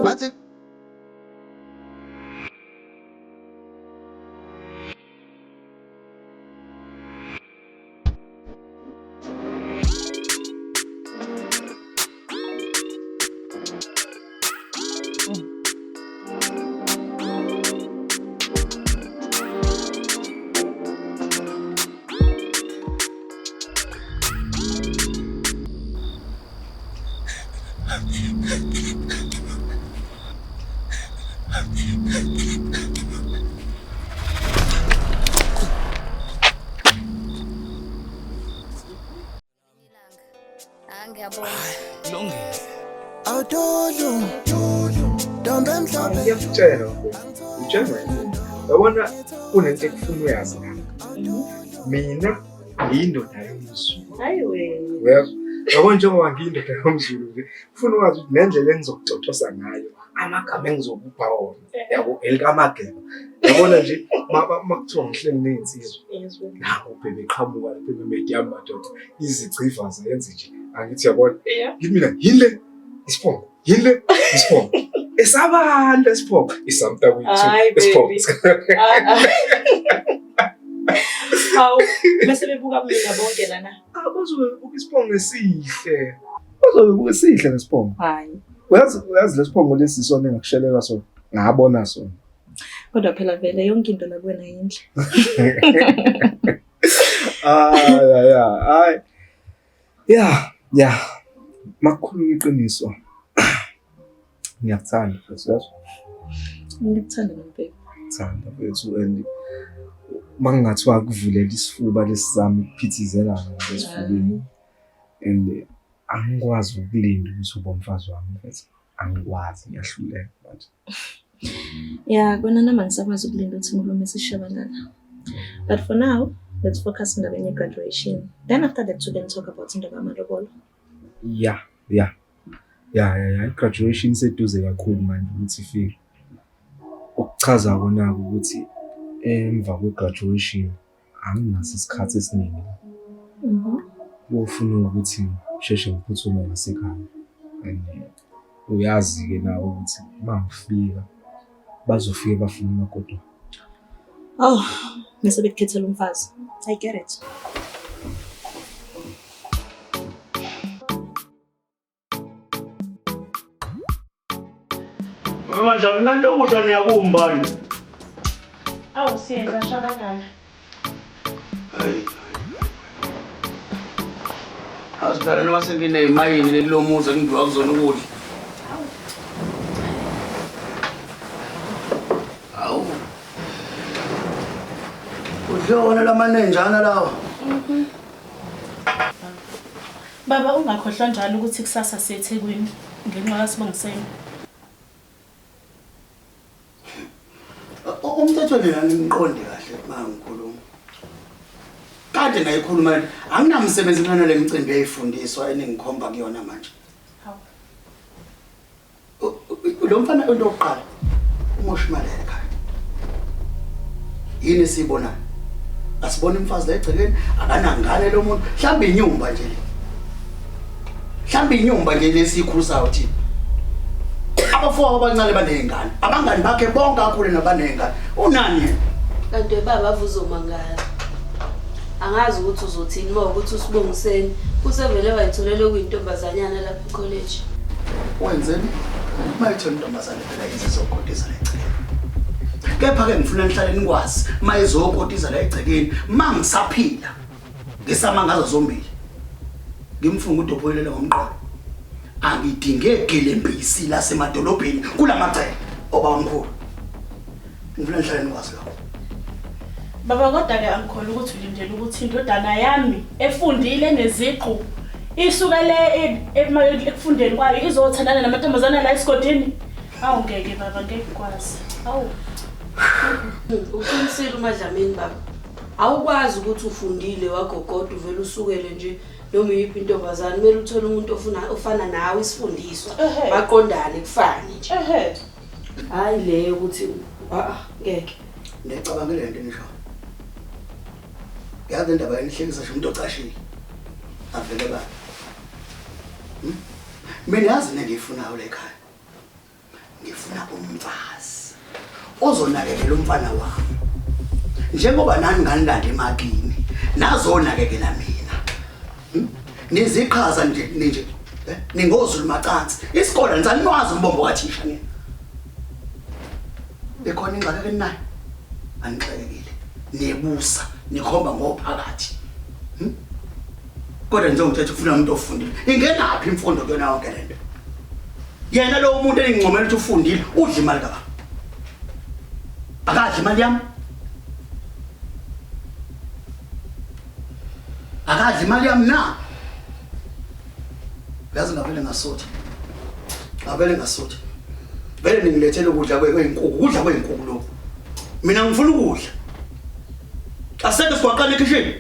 bathi ngiyakutshela utshela yabona kunento ekufuna uyazi mina ngiyindoda yomZulu. Yabona njengoba ngiyindoda yomZulu nje ufuna ukwazi ukuthi nendlela engizokuxoxosa ngayo amagama engizokupha wona yabo elikamagema yabona nje makuthiwa ngihleli ney'nsizwa naku bebeqhamuka lapha bemediyamu madoda izigciva zayenze nje angithi yabona ngithi mina yile isiphongo yile isiphongo esabandla isiphongo isamta kwethu isiphongo. Hawu bese bebuka mina bonke lana. Bazobebuka isiphongo esihle. Bazobebuka esihle nesiphongo. Hayi. Uyazi lesiphongo lesi sona engakushelela sona. Ngabona sona. Kodwa phela vele yonke into la kuwena yinhle. Hayi. Yeah. Makhulu iqiniso. Ngiyakuthanda futhi yazi. Ngikuthanda nompheko. Ngithanda bethu and mangathiwa kuvulela isifuba lesizami kuphithizela ngesifubeni and angikwazi ukulinda ukuthi ube umfazi wami mfethu. Angikwazi ngiyahluleka manje. Yeah, kona nama ngisakwazi ukulinda ukuthi ngikhulume sishabalala. But for now, let's focus on the graduation. Then after that, we can talk about indaba yamalobolo. Yeah. Graduation seduze kakhulu manje ukuthi ifike. Ukuchaza kona ukuthi emva kwe-graduation anginaso isikhathi esiningi. Ufuna ukuthi sheshe ngiphuthume ngasekhaya. And uyazi-ke nawe ukuthi mangifika bazofika bafuna umakoti. Oh, bese bekukhethela umfazi. I get it. Manje nganto ukudla niyakumbani. Awu siyenza shabalala. Hayi. Asiphela noma sengineyimayini lelomuzi engidiwa kuzona ukudla. Awu. Udlona lamanenjana lawa. Baba ungakhohlwa njalo ukuthi kusasa siyeThekwini ngenxa kaSibongiseni. Umthetho lena ngimqonde kahle mangikhuluma. Kade ngayikhuluma anginamsebenzi mina le micimbi eyifundiswa eningikhomba kuyona manje. Hawu. Lo mfana into yokuqala uMoshimalele ekhaya. Yini siyibonayo? Asibona umfazi la egcekeni akanangane lo muntu mhlawumbe inyumba nje le. Mhlawumbe inyumba nje lesikhulusayo thina. Abafowabo abancane banezingane abangani bakhe bonke akhule nabanezingane unani kanti baba avuza umangala angazi ukuthi uzothini ukuthi uSibongiseni usevele wayitholele kuyintombazanyana lapha ecollege wenzeni mayithola intombazane phela izizokotisa la egcekeni kepha ke ngifuna nihlale nikwazi mayizokotisa la egcekeni mangisaphila ngesama ngazo zombili ngimfunga udophoyelele ngomqondo angidinge gelempisi lasemadolobheni kulamacele oba omkhulu ngifuna nihlale nikwazi lokho. Baba kodwa ke angikholwa ukuthi ulindele ukuthi indodana yami efundile neziqu isuka le ekufundeni kwayo izothandana namantombazana la esigodini. Awu ngeke baba ngeke kwazi. Awu. Uqinisile uMadlamini baba. Awukwazi ukuthi ufundile wagogoda uvela usukele nje noma yiphi intombazana kumele uthole umuntu ofana nawe isifundiswa baqondane kufane nje. Hayi le ukuthi ngeke. Ngicabangela lento nisho. Yazi indaba yenihlekisa nje umuntu ocashile. Avele ba. Mina yazi nengiyifunayo la ekhaya. ngifuna umfazi ozonakekela umfana wami njengoba nani nganilanda emakini nazonakekela mina niziqhaza nje ningozulu macansi isikole nisanwazi umbombo kathisha nina bekhona ingxaki nayo anixekekile nebusa nikhomba ngophakathi kodwa nje ngithethe ufuna umuntu ofundile ingenaphi imfundo kuyona yonke lento yena lo umuntu engingcomela ukuthi ufundile udla imali kababa akadla imali yami akadla imali yami na yazi ngavele ngasotha vele ningilethele ukudla kwey'nkukhu lokhu mina ngifuna ukudla aseke sikwaqala ekhishini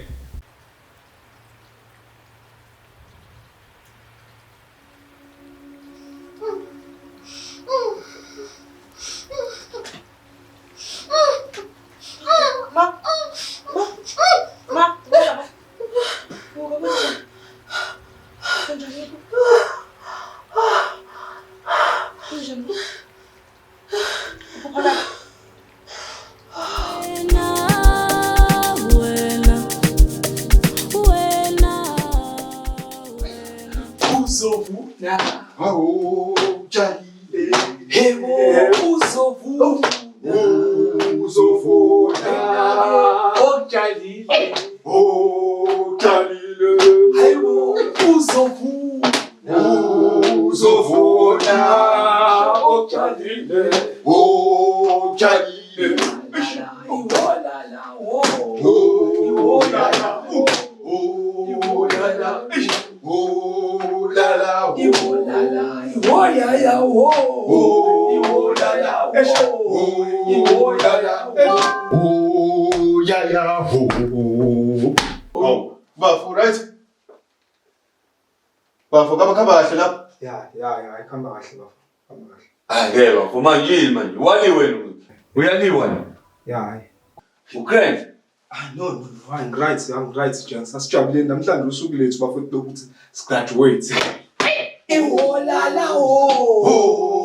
manje waliwe uyaliwa ni yeah ugrand no I'm right James asijabuleni namhlanje usuku lethu bafuna ukuthi graduate iwola lawo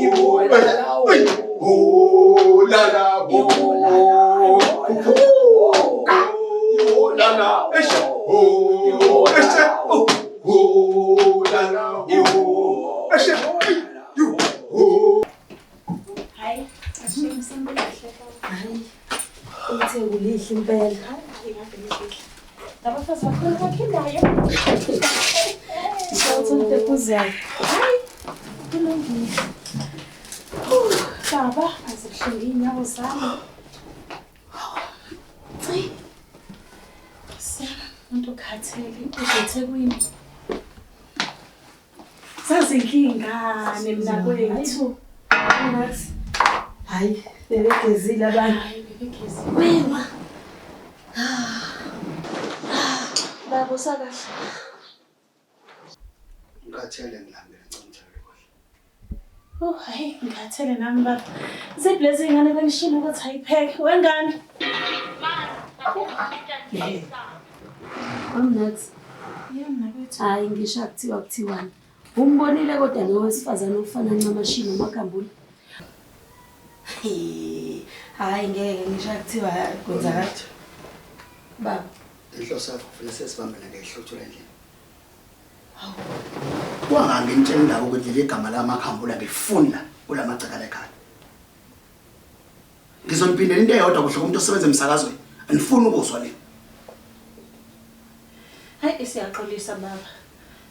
Uthe ulihle impela. Labafazi bakhona bakhendayo. Sawuthonke kuzayo. Hayi. Kulungile. Baba, azihlenga inyawo zami. Hayi. Umuntu khathele uzeThekwini. Sazinkingane mina kwethu. Ngathi hayi bebegezile abantu. Wema. Babo sakahle. Ngikathele ngilambele ngicomthele Oh hayi ngikathele nami baba. Ziblezi ingane benishilo ukuthi ayipheke. Wengane? Amnathi. Yena kwethu. Hayi ngisho kuthiwani. Umbonile kodwa nowesifazane ofana noMashilo uMakhambule. Hayi ngeke ngisho kuthiwa kwenza kathi. Baba, inhloso yakho kufanele sesibambene ngehlothula endlini. Hawu. Wangabe ngitshela indaba ukuthi le gama lamakhambula ngifuni la kulamagcekala ekhaya. Ngizonipindela into eyodwa kuhle kumuntu osebenza emsakazweni. Anifuni ukuzwa le. Hayi siyaxolisa baba.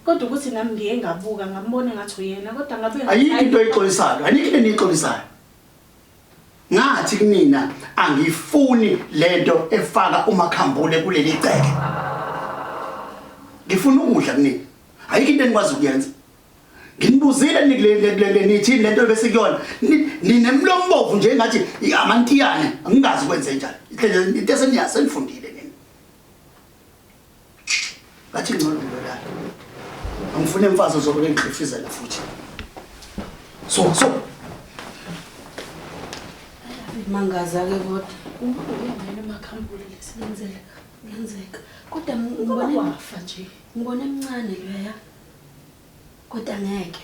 Kodwa ukuthi nami ngiye ngabuka ngambona ngathi uyena kodwa ngabe ayikho into oyixolisayo, ayikho into enixolisayo. Ngathi kunina angifuni lento efaka uMakhambule kuleli ceke. Ngifuna ukudla kunina. Ayikho into enikwazi ukuyenza. Nginibuzile nithi lento bese kuyona. Ninemlomo ombovu nje ngathi amantiyane angingazi kwenze njani. Into esenifundile nina. Bathi ngcono lo. Angifune umfazi ozobe ngixifizela futhi. So. mangaza ke kodwa. Uyena eMakhambule lesenzeka. Ngenzeka. Kodwa ngibone wafa nje. Ngibone emncane loya. Kodwa ngeke.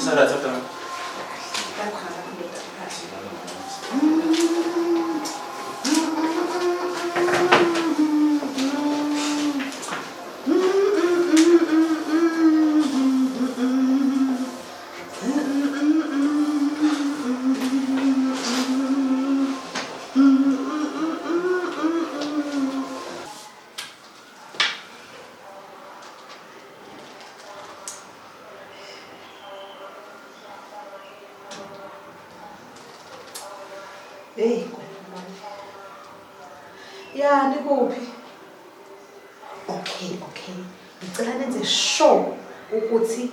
Sana tata. Hey. Ya, nikuphi? Okay. Ngicela nenze sure ukuthi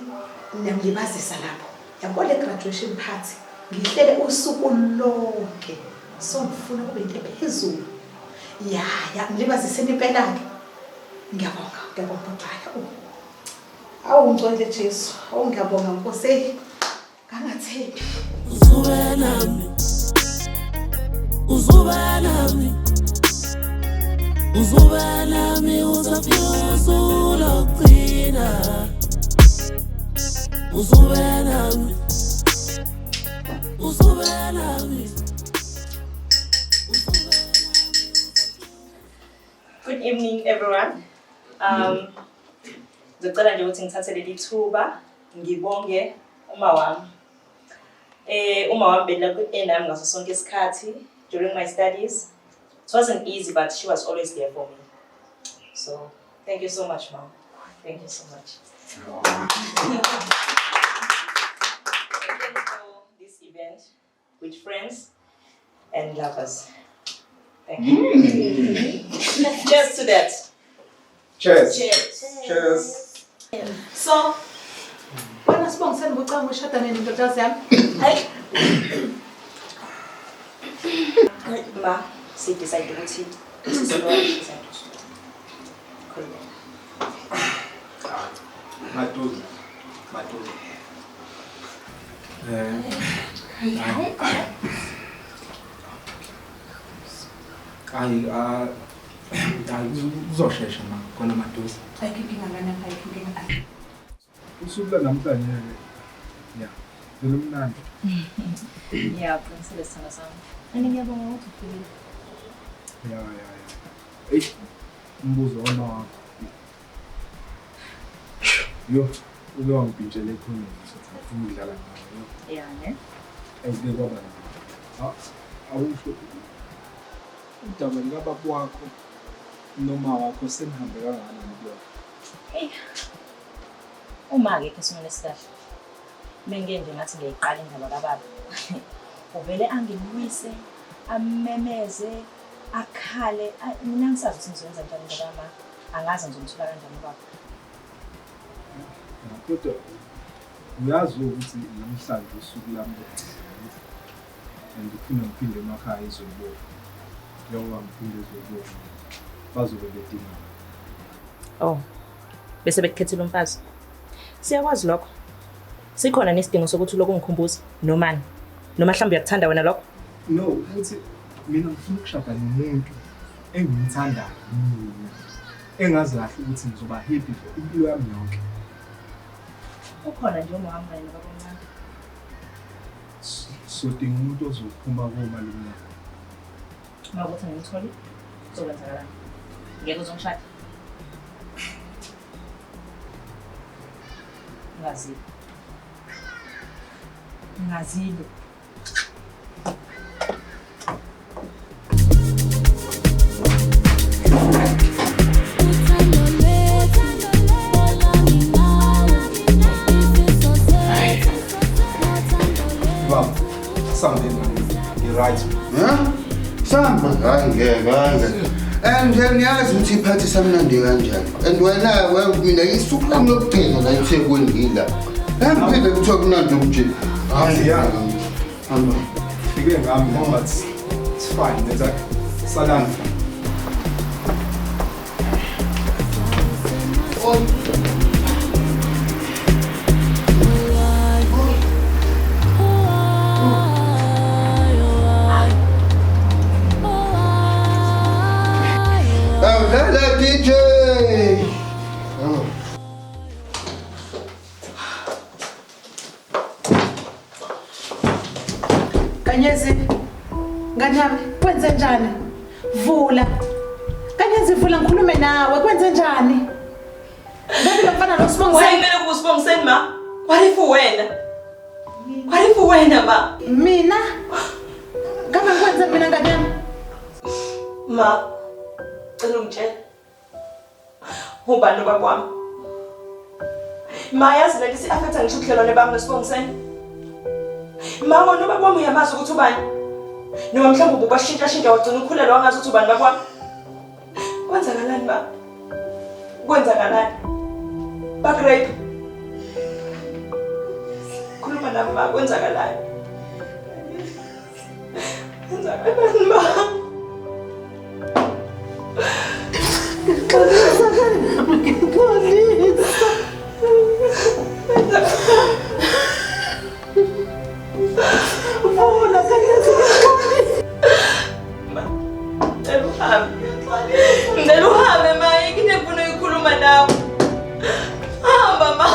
niyamlibazisa lapho. Yabo le graduation party ngihlele usuku lonke. So ngifuna kube into ephezulu. Ya, mlibaziseni impela ke. Ngiyabonga baba. Awu ngcwele Jesu. Awu ngiyabonga Nkosi. Kangathembi. Uzuba nami uzafika ulokugcina. Uzuba nami. Good evening everyone. Ngicela nje ukuthi ngithathe leli thuba ngibonge uma wami. Uma wami bela enami ngaso sonke isikhathi during my studies. It wasn't easy, but she was always there for me. So, thank you so much, Mom. Thank you so much. Again for this event with friends and lovers. Thank you. Cheers to that. Cheers. So, wena sibongiseni ngokucanga ushada nendodazi yami. Hayi. Ma, si decide ukuthi sizolwa. Matuza. Uzoshesha ma khona Matuza. Usuku namhlanje ya. Ngilumnandi. Yeah, qinisele sithanda sami. Ngiyabonga ukuthi ufike. Ya. Umbuzo wona wakho. Yo, uke wangibhintshela ekhoneni ngifuna ukudlala ngayo. Yeah, ne? Ayike kwaba. Awusho. Udaba likababa wakho noma wakho senihambe kangakanani kulo? Uma ke esimene sikahle. Menge nje ngathi ngiyiqala indaba kababa. Uvele angimwise, amemeze, akhale, mina ngisazi ukuthi ngizowenza njani ngoba mama angazi ngizomthula kanjani baba. Kodwa uyazi ukuthi namhlanje usuku lami ngifuna ngiphinde emakhaya izolo. Njengoba ngiphinde izolo bazobe bedinga. Oh. Bese bekukhethela umfazi. Siyakwazi lokho. Sikhona nesidingo sokuthi lokho ngikhumbuze nomani. Noma mhlawumbe uyakuthanda wena lokho? No, ukuthi mina ngifuna ukushada nomuntu engimthandayo. Engazi kahle ukuthi ngizoba happy impilo yami yonke. Ukhona nje umama wena baba omncane. Sodinga umuntu ozophuma komalume. Uma ukuthi ngimtholi, uzokwenzakalani? Ngeke uzongishada. Ngazilo. Something you're right. Samba ngeke. And niyazi ukuthi iphathi samnandi kanjani. And wena mina isuku lami lokugcina la eThekwini ngila. Ngiphinde kuthiwa kunandi nje. Hayi ya. Hamba. Fike ngami but it's fine. It's like salami. DJ. Kanyezi. Ngani yami, kwenze njani? Vula. Kanyezi vula ngikhulume nawe, kwenze njani? Ngabe lomfana lo Sibongiseni. Wayimele kuSibongiseni ma. Kwalifu wena ma. Mina? Ngabe ngikwenze mina ngani yami? Ma. Cela ungitshela. Ubani lo bakwami? Ma yazi lento isi-affecta ngisho ubudlelwane bami noSibongiseni. Ma wona bakwami uyamazi ukuthi ubani? Noma mhlawumbe ububashintsha wagcina ukhulelwa wangazi ukuthi ubani bakwami. Kwenzakalani ba? Kwenzakalani? Bagrape. Khuluma nami ma, kwenzakalani? Kwenzakalani ma? Ngicela uhambe ma, ngine ngifuna ukukhuluma nawe. Hamba ma.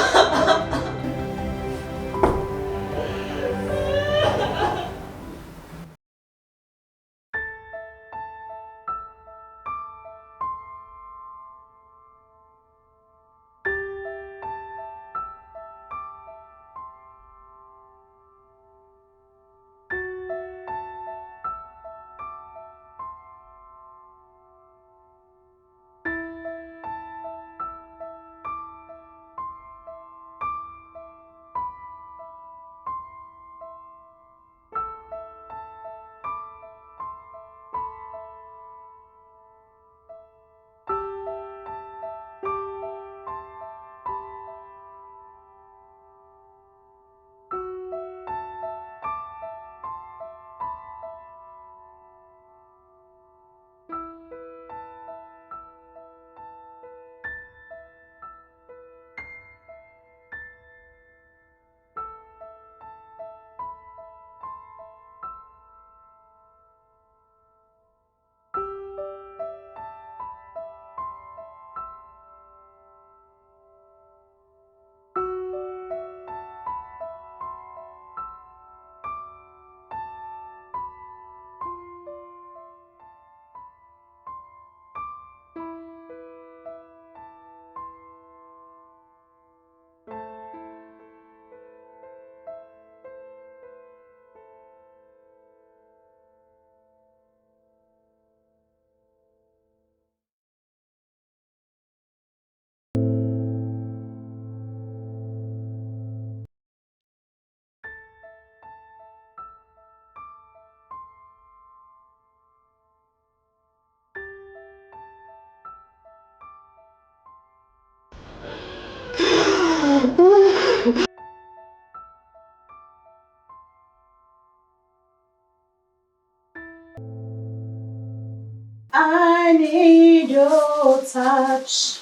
I need your touch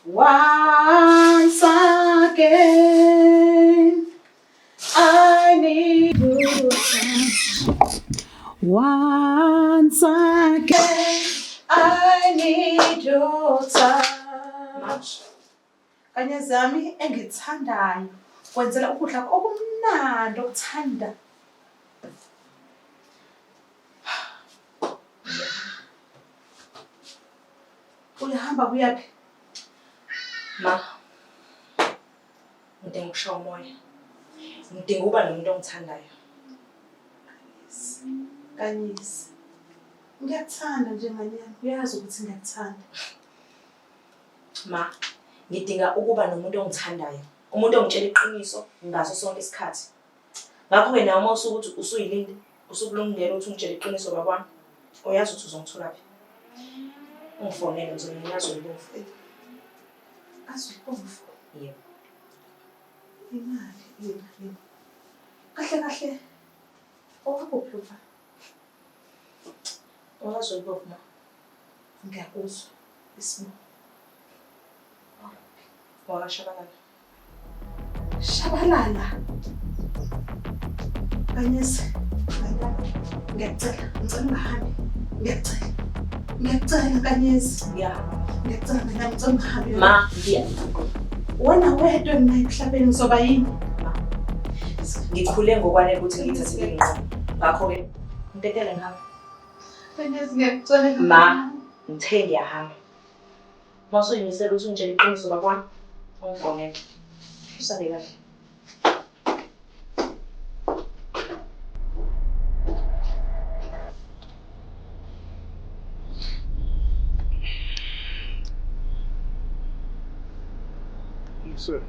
once again. I need your touch once again. I need your touch. Kanye zami engithandayo kwenzela ukudla okumnandi okuthanda. Uyahamba kuyaphi? Ma. Ngidinga ukushaya umoya. Ngidinga ukuba nomuntu ongithandayo. Kanyisi. Ngiyakuthanda nje nganyama. Uyazi ukuthi ngiyakuthanda. Ma, ngidinga ukuba nomuntu ongithandayo. Umuntu ongitshela iqiniso ngaso sonke isikhathi. Ngakho ke nawe mawusuka ukuthi usuyilinde, usukulungela ukuthi ungitshele iqiniso bakwami. Uyazi ukuthi uzongithola phi. Ungifonele ngizoyazi ulibovu. Azulibovu? Yebo. Imali. Kahle. Owakuphi upha? Uyazi ulibovu ma. Ngiyakuzwa. Isimo. Wakashabalala. Shabalala. Kanyisi. Ngiyacela ungahambi. Ngiyacela Kanyisi. Ngiyacela ngicela ungahambi. Ma, ngiya. Wena wedwa mina emhlabeni uzoba yini? Ngikhule ngokwanele ukuthi ngithathe inqobo. Ngakho-ke ngitetele ngihamba. Ma, ngithe ngiyahamba. Masuyimisela ukuthi ungitshela iqiniso bakwami. Ungibongele. Usale kahle. Sir.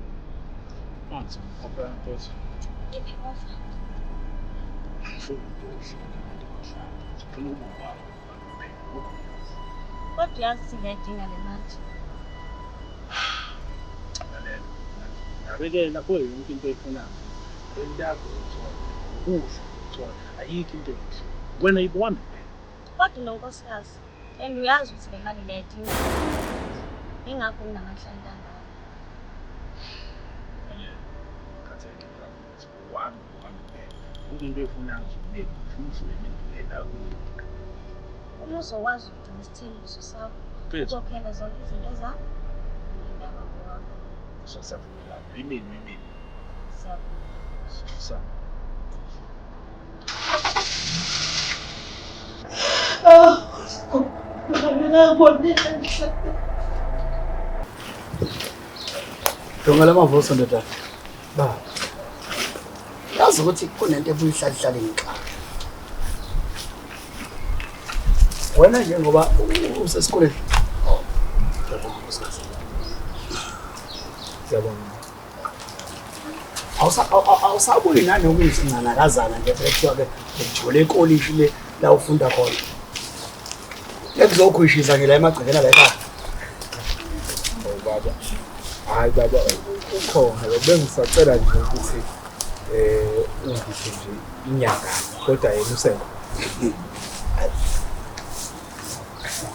Anzi, opera cosa. Kodwa yazi singayidinga le mali. Abekela kuyo yonke into eyifunayo. Endakho uthola. Ukudla uthola. Ayikho into enhle. Wena yibona. Kodwa nonkosikazi, uyazi ukuthi le mali ngiyayidinga. Ingakho nginamahlandla ngayo. Into efunayo nje ufuna Uma uzokwazi ukugcina isithembiso sakho, ukukhokhela zonke izinto zakho, ngindaba kwakho. sasafuna imini. Ngala mavoso ndoda. Ba. Yazi ukuthi kunento ebuyihlalihlale ngixaka. Wena nje ngoba usesikoleni. Siyabona. Awusabuyi nani ukuyisinganakazana nje sekuthiwa ke ujole ekolishi le la ufunda khona. Ekuzokhwishisa ngela emagcekeni la ekhaya. Baba. Hayi baba, ukhona bengisacela nje ukuthi ungiphe nje inyanga kodwa yena usenga.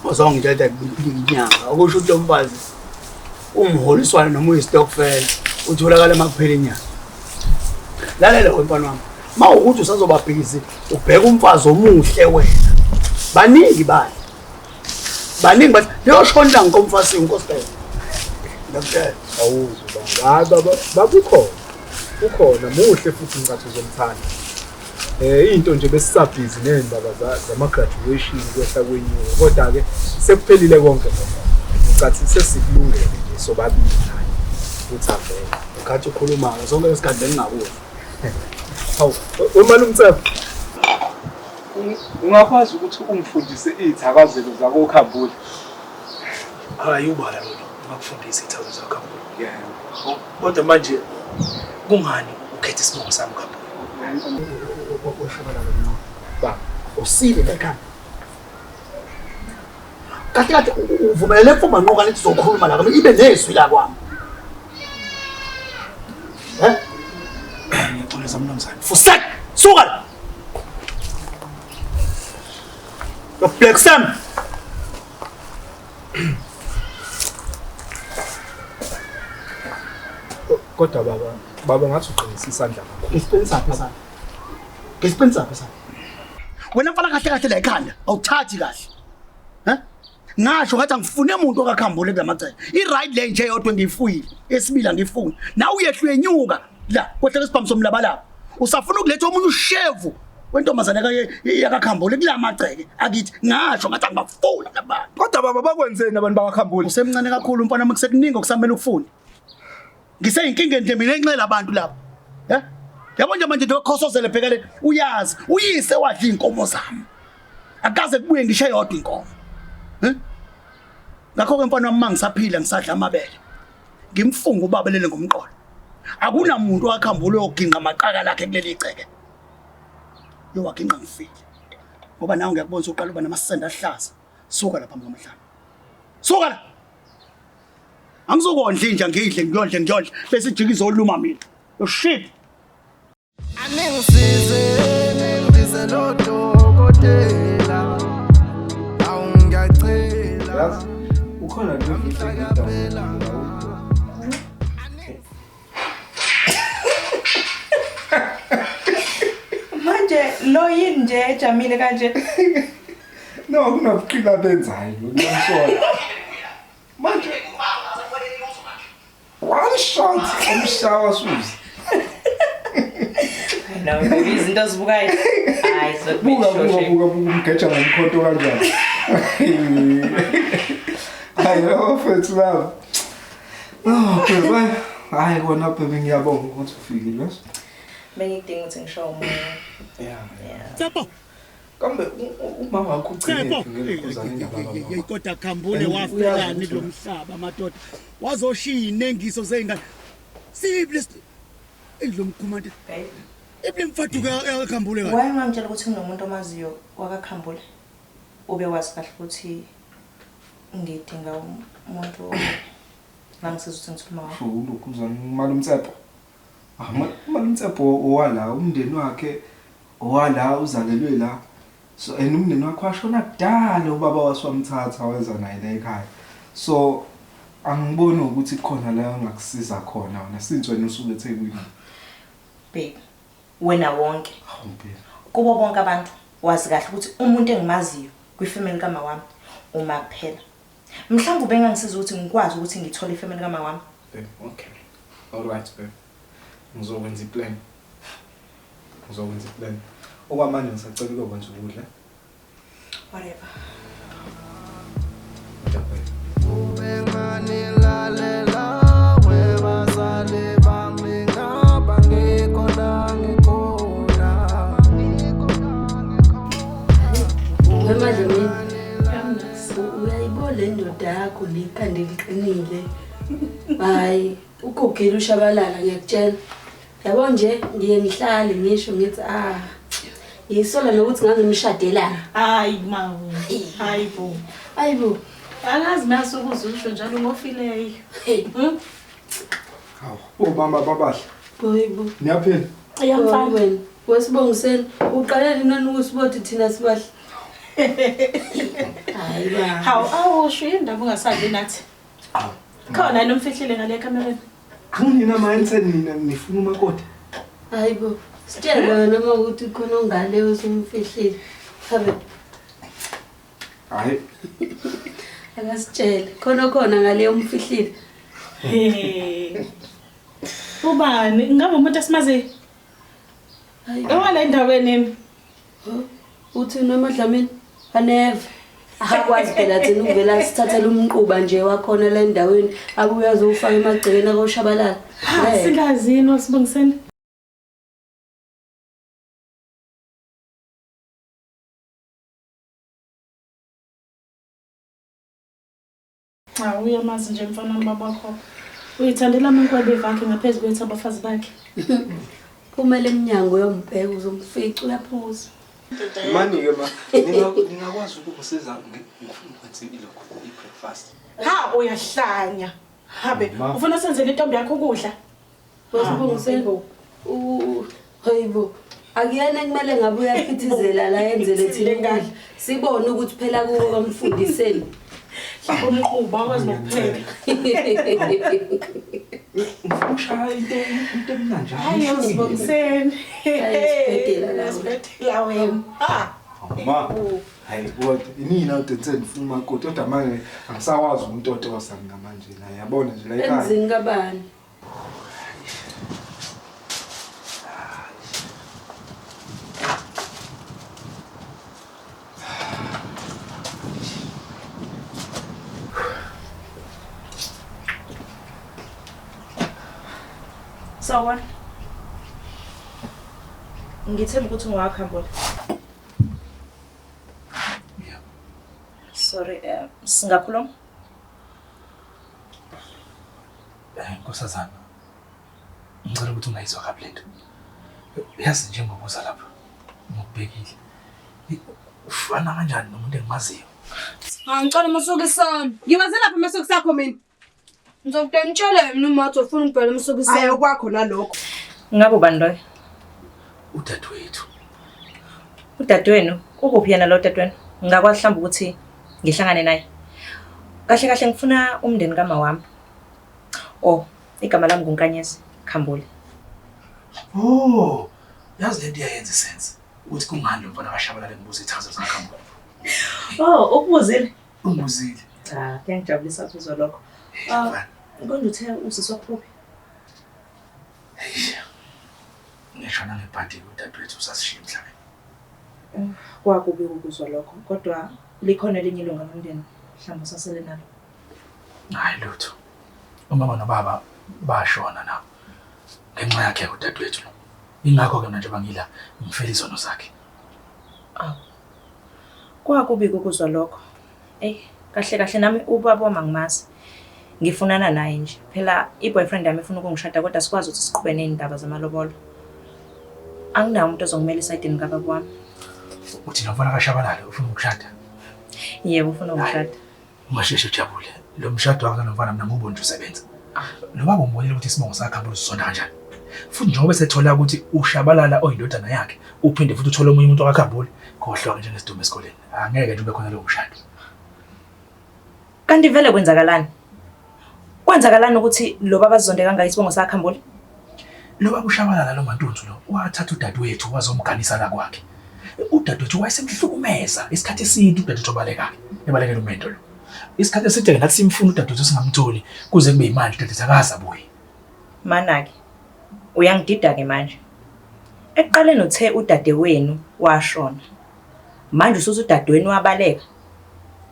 Uzongithatha inyanga okusho ukuthi lo mfazi umholiswana noma uyistokfela utholakala emakuphela inyanga. Lalela wemfana wami, mawukuthi usazoba busy ubheka umfazi omuhle wena. Baningi bathi leyoshonela nkomfasi inkosikazi. Ngakutshela Awuzwa baba. Hayi baba, babukhona. Ukhona muhle futhi ngicathu zomthanda. Into nje besisabhizi nendaba zama graduation kwehla kwenyuka. Kodwa ke sekuphelile konke baba. Ngicathu sesikulungele nje sobabili naye. Uthambele. ukhathi ukhuluma zonke lesikhathi bengingakuwe. Hawu, wemali umtsefu. Ungakwazi ukuthi ungifundise izithakazelo zako ukhambule. Hayi ubala lo. Ngakufundisa izithako zakho. Kodwa manje kungani ukhetha isibongo sami kakhulu? Ba, Usile ekhaya. Kahle uvumelele mfuma ngoba lithi uzokhuluma la ibe nezwi la kwami. Ngixolisa mnumzane. Fusek, suka. Lo Black Sam. kodwa baba ngathi uqinisa isandla kakhulu. Ngisipensaphi sana. Wena mfana kahle la ekhanda awuthathi kahle. Ngasho ngathi angifune umuntu okakhambule kulamacala. I-right lane nje yodwa ngiyifuyile. Esibila ngifuna. Na uyehlwe enyuka la kwehlele isibhamu somlabalaba. Usafuna ukuletha omunye ushevu wentombazane yakakhambule kulamagceke. Akithi ngasho ngathi angibafula labantu. Kodwa baba bakwenzeni abantu bakakhambule? Usemncane kakhulu umfana makusekuningi okusamele ukufune. Ngiseyinkinga endemini enxela abantu lapha. Yabo nje manje ndokhosozele bhekele uyazi uyise wadla inkomo zami. Akaze kubuye ngisho yodwa inkomo. Ngakho ke mfana wami mangisaphila ngisadla amabele. Ngimfunga ubaba lele ngomqolo. Akunamuntu wakhambule oginqa amaqaka lakhe kuleli iceke. Yo waginqa ngifile. Ngoba nawe ngiyakubona uqala uba namasenda ahlaza. Suka lapha ngomhlaba. Suka la. Angizokondla inja ngidle ngiyondle bese ijikisa oluma mina. Yo shit. Anengisize ndize lo dokotela awungiyacela Yazi ukhona nje ngidla. Manje lo yini nje ejamile kanje? No, kunobuqila benzayo ngiyashola. Manje one shot umshawa suzi. nawe izinto azibukayo. Hayi Buka umgeja ngomkhonto kanjani. Hayi mfethu lava. Bye. Hayi kona bebe ngiyabonga ukuthi ufikile. Bengidinga ukuthi ngisho umoya. Yeah. Tshepo. Kambe umama wakho ucine ngekuzana indaba. Kodwa khambule wafelani lo mhlaba madoda. Wazoshiya inengiso zengane. Sible lo mkhumande. Ible mfaduka yakhambule kahle. Wayengangitshela ukuthi kunomuntu omaziyo wakakhambule. Ube wazi kahle ukuthi ngidinga umuntu ngangisiza ukuthi ngithuma wakho. Lokuzana malumtsepho. Malumtsepho owala umndeni wakhe owala uzalelwe la. So umndeni wakhe washona kudala ubaba waswamthatha weza naye la ekhaya. So angiboni ukuthi khona la ngakusiza khona wena since wena usuke eThekwini. Babe, wena wonke. Kubo bonke abantu wazi kahle ukuthi umuntu engimaziyo kwifamily kama wami uma kuphela. Mhlawumbe bengangisiza ukuthi ngikwazi ukuthi ngithole ifamily kama wami. Okay. All right, babe. Ngizokwenza iplan. Okwamanje ngisacela ukwenza ukudla. Whatever. Uyayibona indoda yakho likhande liqinile. Hayi, ukugela ushabalala ngiyakutshela. Yabo nje ngiye ngihlale ngisho ngithi yisola nokuthi ngangimshadelana. Hayi mawu. Hayibo. Angazi naso ukuzusho njalo ngofileyo. Hawu, mama babahle. Boyibo. Niyaphila? Ayamfana wena. Wesibongiseni uqalele nani ukusibothi thina sibahle. Hayi ba. Hawu awusho indaba ungasadli nathi. Khona nomfihlile ngale kamereni. Kunina mindset nina nifuna umakoti. Hayibo. Sitshela noma ukuthi khona ongale usumfihlile. Habe. Hayi. Akasitshela khona ngale umfihlile. Ubani ngabe umuntu asimazi? Hayi. Ewala endaweni. Uthi noma Dlamini aneve. Akwazi phela thina uvela sithathela umquba nje wakhona la endaweni abuya azofaka emagcekeni akoshabalala. Singazini wasibongiseni. Uyamazi nje mfana baba wakho. Uyithandela amankwebe evakhe ngaphezulu kwethu abafazi bakhe. Kumele eminyango yombheko uzomfica uyaphuza. Mani ke ma, ningakwazi ukukusiza ngifuna ukwenza ilokho i-breakfast. Ha uyahlanya. Habe, ufuna senzele intombi yakho ukudla? Wasibongiseni. Hayibo. Akuyena kumele ngabe uyaphithizela la yenzele thina ukudla. Sibone ukuthi phela kuko kamfundiseni. Umquba akwazi nokupheka. Ushaya into emnanje. Hayi usibongiseni. Ayisibhedela la. Sibhedela wena. Ma. Hayi kodwa inina uDenzel ufuna umakoti kodwa manje angisawazi umuntu otosa ngamanje la yabona nje la ekhaya. Enzini kabani? So what? Ngithemba ukuthi ungakhambula. Sorry, singakhuluma? Nkosazana. Ngicela ukuthi ungayizwa kabi lento. Yazi njengobuza lapha. Ngokubhekile. Ufana kanjani nomuntu engimaziyo? Ngicela umusukisana. Ngibaze lapha emasokisakho mina. Ngizokutshela mina uma ufuna ukubhela umusukisana. Hayi kwakho nalokho. Ngabe ubani loyo? Udadewethu. Udadewenu? Ukuphi yena lo dadewenu? Ngakwazi mhlawumbe ukuthi ngihlangane naye. Kahle kahle ngifuna umndeni kama wami. Oh, igama lami nguNkanyezi Khambule. Oh, yazi lento iyayenza sense. Ukuthi kungani lo mfana kashabalala ngibuza ithazo zaKhambule. Oh, ukubuzile? Ungibuzile. Kuyangijabulisa ukuzwa lokho. Konje uthe usiswa kuphi? eshona ngebhadi udadewethu usasishiya emhlabeni. Kwakubi ukuzwa lokho, kodwa likhona elinye ilunga lomndeni mhlawumbe usasele nalo. Hayi lutho. Umama nobaba bashona nabo. Ngenxa yakhe udadewethu lo. Ingakho ke manje bangila ngifela izono zakhe. Kwakubi ukuzwa lokho. Kahle kahle nami ubaba mangimazi. Ngifunana naye nje. Phela i-boyfriend yami ifuna ukungishada kodwa sikwazi ukuthi siqhube nezindaba zamalobolo. Anginawo umuntu ozongimela esayidini kababa wami. Uthi nomfana kaShabalala ufuna ukushada? Yebo ufuna ukushada. Ungasheshe ujabule. Lo mshado wakhe nomfana mina ngubo nje usebenza. Lo baba umbonile ukuthi isibongo sakhe akhamba usonda kanjani. Futhi njengoba sethola ukuthi uShabalala oyindodana yakhe uphinde futhi uthole omunye umuntu akakhambule khohlwa njengesidumbu esikoleni. Angeke nje ube khona lo mshado. Kanti vele kwenzakalani? Kwenzakalani ukuthi lo baba azonde kangaka isibongo sakhambule? Lo baba uShabalala lo mantuntu lo wathatha udadewethu wazomganisa la kwakhe. Udadewethu wayesemhlukumeza isikhathi eside udadewethu obalekake. Ebalekela umendo lo. Isikhathi eside ngathi simfuna udadewethu singamtholi kuze kube imali udadewethu akaza buyi. Mana-ke uyangidida-ke manje. Ekuqaleni uthe udadewenu washona. Manje usuthi udadewenu wabaleka.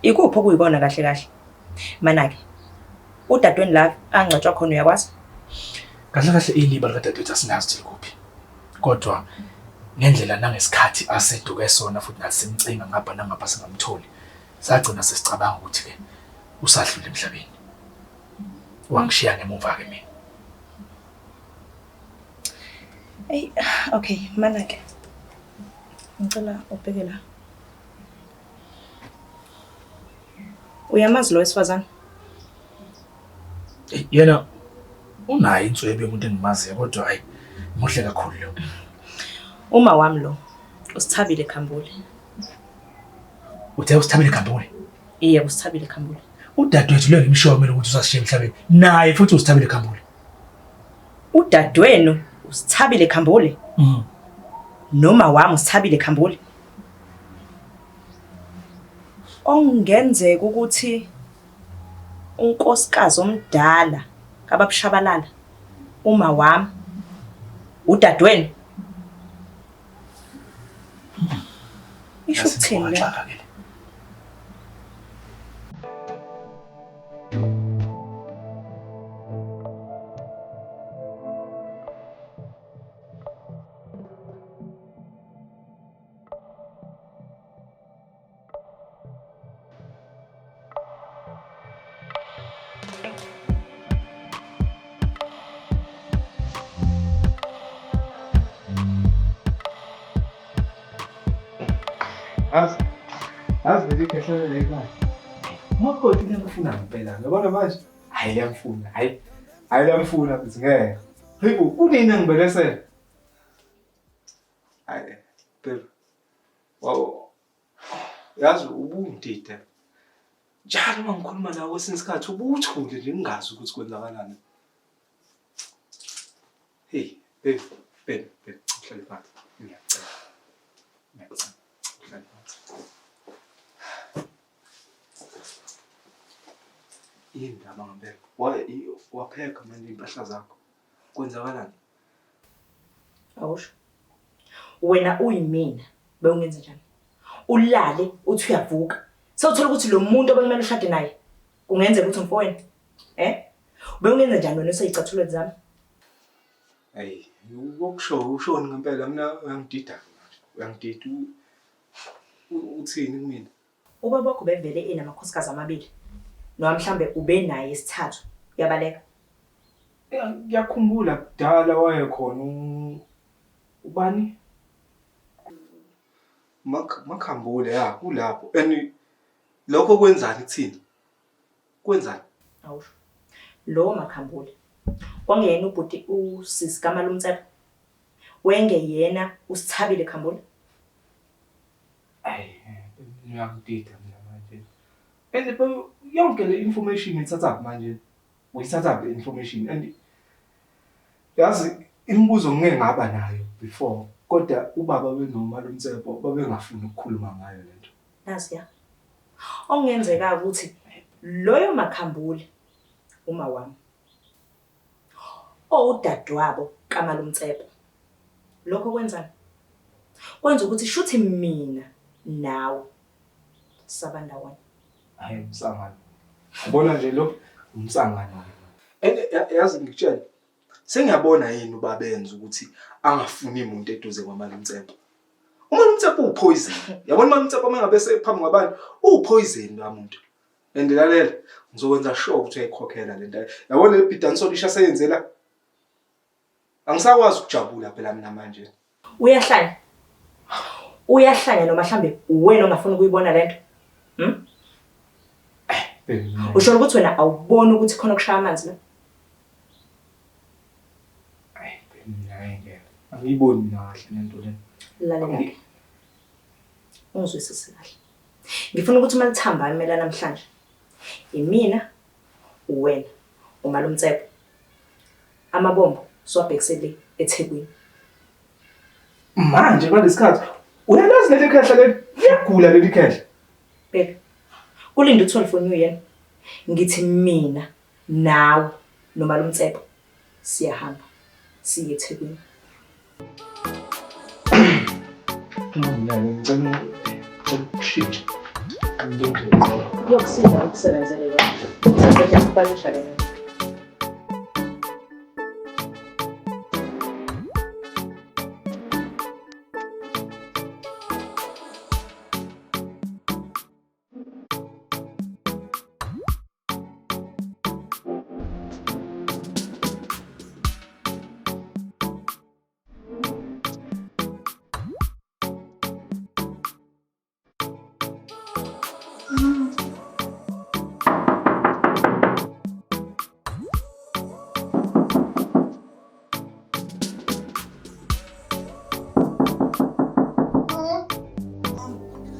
Ikuphi okuyikona kahle kahle? Mana-ke udadewenu la angcatshwa khona uyakwazi? Kahle kahle iliba likadadewethu asinazi ukuthi kuphi. Kodwa ngendlela nangesikhathi aseduke sona futhi nathi simcinga ngapha nangapha singamtholi. Sagcina sesicabanga ukuthi ke usadlula emhlabeni. Wangishiya ngemuva ke mina. Okay, mana-ke. Ngicela ubheke la. Uyamazi lo wesifazane? Yena unayo inswebe yomuntu engimaziyo kodwa hayi muhle kakhulu lo. Uma wami lo usithabile Khambule. Uthe usithabile Khambule? Yebo usithabile Khambule. Udadewethu lo ngimshomela ukuthi usasishiya emhlabeni. Naye futhi usithabile Khambule. Udadewenu usithabile Khambule? Noma wami usithabile Khambule? Ongenzeka ukuthi unkosikazi omdala kaBabushabalala uma wami udadewenu. Isho ukuthini la? As nje khehlele lekhaya. Makoti ngiyafuna ngempela. Yabona manje? Hayi yamfuna. Hayi yamfuna ukuthi ngeke. Hayibo kunini ngibelesela? Hayi phela. Wow. Yazi ubungidida. Njalo uma ngikhuluma nawe kwesinye isikhathi ubuthule nje ngingazi ukuthi kwenzakalani. Hey, babe, hlala phansi. Ngiyacela. Hlala phansi. Indaba ngempela. Wapheka manje impahla zakho. Kwenzakalani? Awusho. Wena uyimina bewungenza njani? Ulale uthi uyavuka. Sewuthola ukuthi lo muntu obekumele ushade naye kungenzeka ukuthi umfowenu. Bewungenza njani wena useyicathulweni zami? Hey, ushoni ngempela mina uyangidida manje. Uyangidida uthini kumina? Ubaba wakho bevele enamakhosikazi amabili. Noma mhlambe ube naye isithathu. Uyabaleka? Ngiyakhumbula kudala wayekhona ubani? Makhambule kulapho. And lokho kwenzani kuthini? Kwenzani? Awusho. Lo Makhambule. Kwangeyena ubhuti usisi Kamala uMtsepho. Wenge yena usithabile Khambule. Ngiyakudida mina manje. And yonke le information ngithatha manje. Uyithatha le information and yazi imibuzo ngeke ngaba nayo before kodwa ubaba beNomali uMtsepho babengafuni ukukhuluma ngayo lento. Nazi ya. Ongenzeka ukuthi loyo Makhambule uma wami udadewabo Kamala uMtsepho Lokho kwenzani? Kwenza ukuthi shuthi mina nawe sabandawona. Hayi umsangano. Ubona nje lo umsangano. Yazi ngikutshela. Sengiyabona yini ubabenza ukuthi angafuni umuntu eduze kwaMalimtsepho. uMalimtsepho upoison. Yabona uMalimtsepho mangabe sephambi kwabantu upoison lamuntu. Endilalela ngizokwenza sure ukuthi uyayikhokhela le nto. Yabona le bhidanso lisha seyenzela. Angisakwazi ukujabula phela mina manje. Uyahlanya. Uyahlanya noma mhlambe wena ongafuni ukuyibona lento. Usho ukuthi wena awuboni ukuthi khona kushaya amanzi la? Angiyiboni mina kahle lento le. Lalela. Ungizwisise kahle. Ngifuna ukuthi malithamba imela namhlanje. Imina, wena, uMalimtsepho. Amabombo siwabhekisele eThekwini. Manje kwalesikhathi uyalazi leli khehla leli liyagula leli khehla. Beka. Kulinda u12 for New Year. Ngithi mina nawe noMalimtsepho siyahamba siye eThekwini. Yokusiza ukusebenzele yona. Saseke sipalisha lena.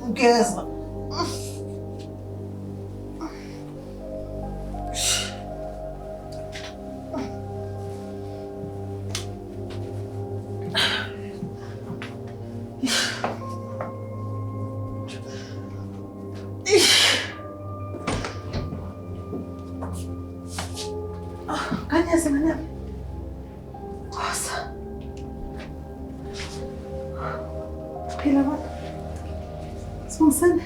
Ugeza. Kanyasi manami. Kosa. Phila baba. Sibongisane.